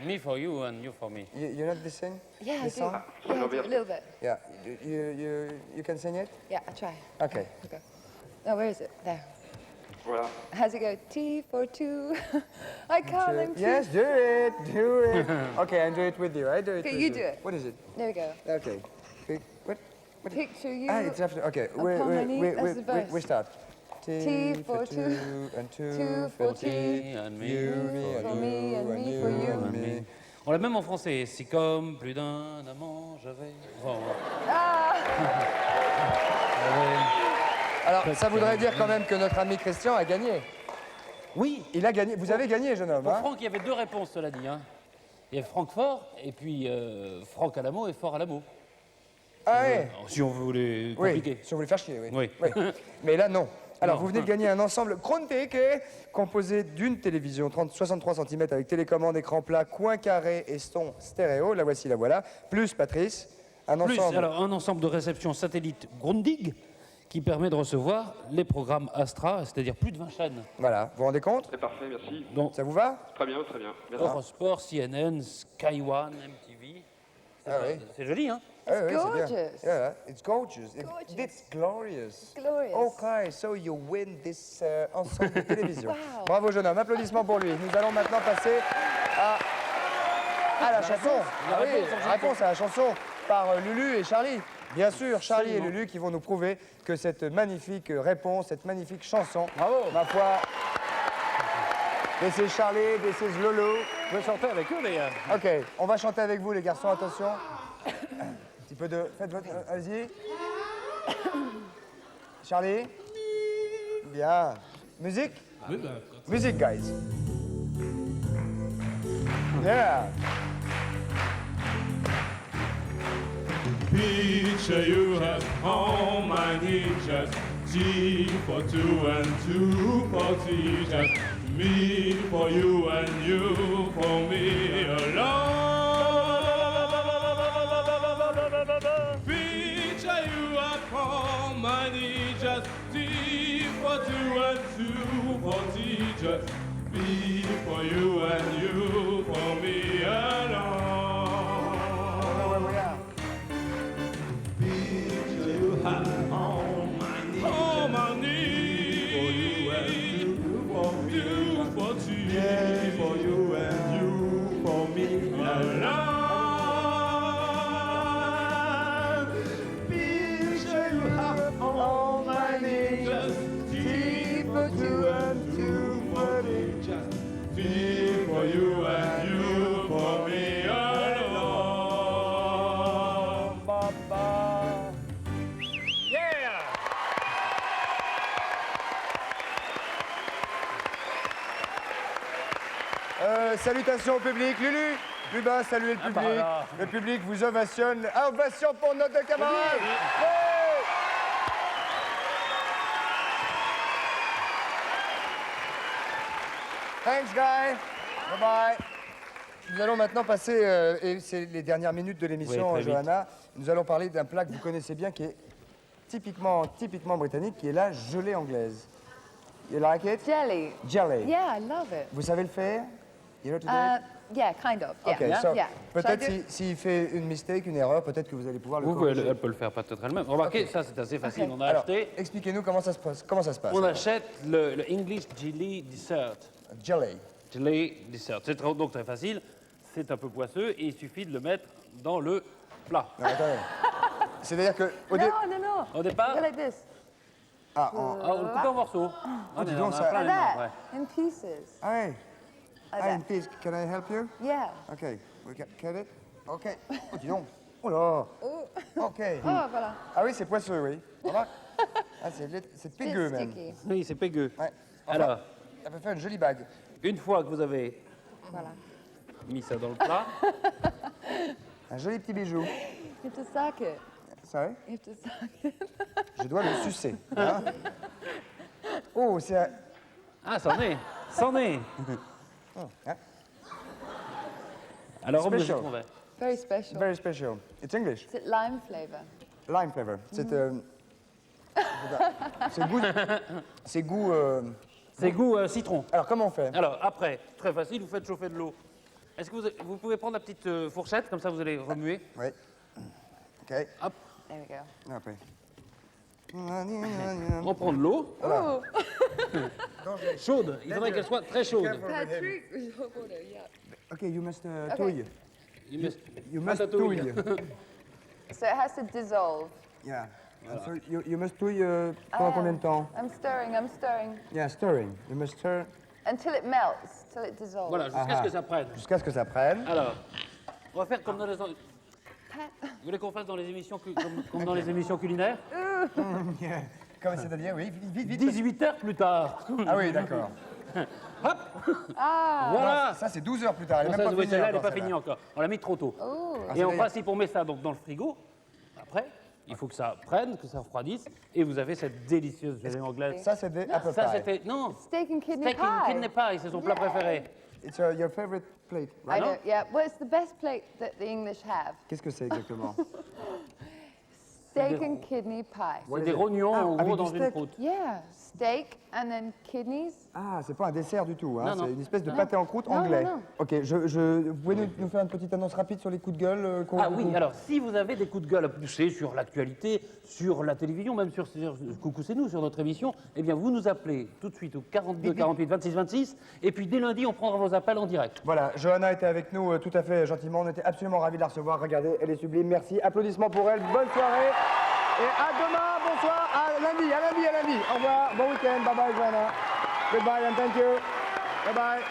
Me for you and you for me.
You not listen?
Yeah, I
This
do.
song?
Yeah, I do, a little bit.
Yeah. You can sing it?
Yeah, I try.
Okay.
Okay. Oh, where is it? There.
Voilà.
How's it go? T for two. I can't. I'm too.
Yes, do it. Okay, and do it with you. I do it.
Okay,
with
you do it.
What is it?
There we go.
Okay. What?
Picture you.
It's after. Okay.
upon my knee. That's the verse.
We start.
T for two,
and
two for
T.
T,
and me.
You, me,
for
and
me,
you,
and me
you,
for you.
and me.
On l'a même en français. Si comme plus d'un amant j'avais. Bon,
Alors, ça voudrait dire quand même que notre ami Christian a gagné.
oui.
Il a gagné. Vous avez gagné, jeune homme.
Pour
Hein?
Franck, il y avait deux réponses, cela dit. Hein. Il y a Francfort et puis Franck à la mot et Fort à la mot.
Ah ouais.
Si on voulait
Oui,
compliquer.
si on voulait faire chier, oui.
Oui.
Mais là, non. Alors,
Non.
vous venez de gagner un ensemble Kronteke, composé d'une télévision 63 cm avec télécommande, écran plat, coin carré et son stéréo. La voici, la voilà. Plus, Patrice, Un
Plus,
ensemble.
alors, un ensemble de réception satellite Grundig qui permet de recevoir les programmes Astra, c'est-à-dire plus de 20 chaînes.
Voilà, vous vous rendez compte?
C'est parfait, merci.
Donc,
Ça vous va?
Très bien, très bien. Merci.
Eurosport, CNN, Sky One, MTV.
Ah oui.
C'est joli, hein?
Ah oui, c'est bien.
gorgeous.
Yeah, it's gorgeous.
Gorgeous.
It's glorious.
Glorious.
Okay, so you win this ensemble de télévision.
Wow.
Bravo jeune homme, applaudissements pour lui. Nous allons maintenant passer à la chanson. Ah oui, la réponse à la chanson par Lulu et Charlie. Bien sûr, Charlie et Lulu qui vont nous prouver que cette magnifique réponse, cette magnifique chanson,
Bravo.
ma foi, this is Charlie, this is Lulu.
Je vais chanter avec eux, les gars.
Ok, on va chanter avec vous les garçons, attention. Un petit peu de... Faites votre... Allez-y. Charlie. Bien. Musique. Musique, guys. Yeah.
Picture you at home, I need just T for two and two for T, just me for you and you for me alone. Picture you at home, I need just T for two and two for T, just me for you and you for me alone. Home I need for you and you for me, you for two, yeah, for you and you for me alone. Picture you have all I need, just tea for two and two for me, just tea for you and you for me alone.
Salutations au public. Lulu, plus bas, saluez le public.
voilà.
Le public vous ovationne. Ovation pour notre camarade. Ouais. Thanks, guys. Bye-bye. Nous allons maintenant passer, et c'est les dernières minutes de l'émission,
Oui, très vite.
Johanna. Nous allons parler d'un plat que vous connaissez bien, qui est typiquement britannique, qui est la gelée anglaise. You like it?
Jelly.
Jelly.
Yeah, I love it.
Vous savez le faire? You know to do it?
Yeah, kind of. Yeah.
Okay, so
yeah.
peut-être
Shall I do-
s'il fait une mistake, une erreur, peut-être que vous allez pouvoir le
Vous,
corriger.
elle peut le faire peut-être elle-même. Remarquez, ça c'est assez facile. On a
Alors,
acheté,
expliquez-nous comment ça se passe.
on achète le English Jelly Dessert.
Jelly.
Jelly Dessert. C'est donc très facile. C'est un peu poisseux et il suffit de le mettre dans le plat.
Non, attendez. C'est-à-dire que au
No, no, no.
Au départ,
Go like this.
on le coupe en morceaux. On
dis
est-
donc,
on a
ça-
plein
Like
maintenant,
that.
ouais.
In pieces.
Ah ouais.
Like
Ah,
that.
une piece. Can I help you?
Yeah.
Okay. We cut it. Okay. Oh, dis donc. Oh là. Ok.
Oh, voilà.
Ah oui, c'est poisseux, oui. Remarque. Ah, c'est
It's
pégueux même.
sticky.
Oui, c'est pégueux.
Ouais. Enfin,
Alors,
ça peut faire une jolie bague.
une fois que vous avez
Voilà.
mis ça dans le plat,
Un joli petit bijou.
You have to suck it.
Sorry?
You have to suck it.
Je dois le sucer. Hein? Oh, c'est un...
ah, c'en est, c'en est.
Hein?
Alors, on
Special.
va.
Very special.
Very special. It's English.
Is it lime flavor?
Lime flavor. C'est goût.
C'est goût citron.
Alors comment on fait?
Alors, après, très facile, vous faites chauffer de l'eau. Est-ce que vous pouvez prendre la petite fourchette, comme ça vous allez remuer?
Oui. Ok.
Hop,
There we go.
Après.
on prend de l'eau
Oh,
chaude. Il faudrait qu'elle soit très chaude.
Patrick. Yeah.
Ok, you must
Okay.
touille. You must
Ratatouille.
touille.
So it has to dissolve.
Yeah. So you must touille pendant combien de temps?
I'm stirring, I'm stirring.
Yeah, stirring. You must stir
Until it melts, till it dissolves.
Voilà, jusqu'à ce que ça prenne.
jusqu'à ce que ça prenne.
Alors, on va faire comme dans les... Vous voulez qu'on fasse dans les émissions, comme dans les émissions culinaires?
Yeah. Comme c'est-à-dire, oui, vite, vite.
18 heures plus tard.
Ah oui, d'accord.
Voilà.
Ça, c'est 12 heures plus tard. Elle est
Non,
même
ça,
pas
oui,
finie
celle-là, elle n'est
encore,
pas finie encore. On l'a mis trop tôt.
Oh.
Ah,
Et
c'est
en
vrai.
principe, on met ça donc dans le frigo. Après, il faut que ça prenne, que ça refroidisse. Et vous avez cette délicieuse gelée anglaise.
Ça, c'est des apple
Ça,
pie.
c'était... Non,
Steak and kidney
steak and
pie.
kidney pie, c'est son plat préféré.
It's your favorite plate,
I
right?
know, yeah. Well, it's the best plate that the English have.
Qu'est-ce que c'est exactement?
Steak and kidney pie.
C'est des rognons, en
avec
gros,
du
dans une
steak.
croûte.
Yeah, steak and then kidneys.
Ah, c'est pas un dessert du tout, hein.
Non, non.
C'est une espèce de
Non.
pâté en croûte
Non,
anglais.
non, non.
Ok, vous pouvez nous faire une petite annonce rapide sur les coups de gueule
Ah oui, alors si vous avez des coups de gueule à pousser sur l'actualité, sur la télévision, même sur Coucou c'est nous, sur notre émission, eh bien vous nous appelez tout de suite au 42 48 26 26 et puis dès lundi on prendra vos appels en direct.
Voilà, Johanna était avec nous tout à fait gentiment. On était absolument ravis de la recevoir. Regardez, elle est sublime. Merci. Applaudissements pour elle. Bonne soirée. Et à demain. Bonsoir. À lundi, à lundi, à lundi. Au revoir. Bon week-end. Bye bye, Johanna. Goodbye and thank you. Bye bye.